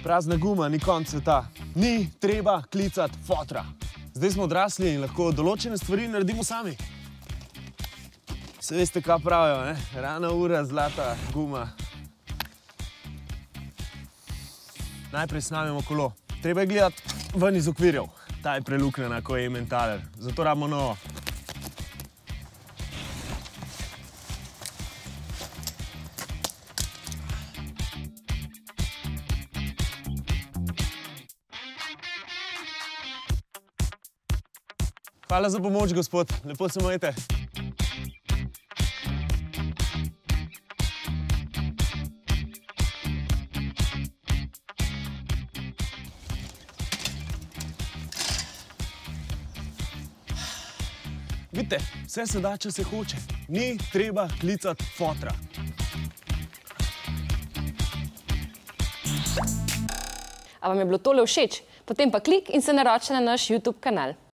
Prazna guma ni konec sveta. Ni treba klicati fotra. Zdaj smo odrasli in lahko določene stvari naredimo sami. Se veste, kaj pravijo, ne? Rana ura, zlata guma. Najprej snamemo kolo. Treba je gledati ven iz okvirjev. Ta je preluknjena, ko je ementaler. Zato rabimo novo. Hvala za pomoč, gospod. Lepo se majte. Vidite, vse se da, če se hoče. Ni treba klicati fotra. A vam je bilo tole všeč? Potem pa klik in se naroči na naš YouTube kanal.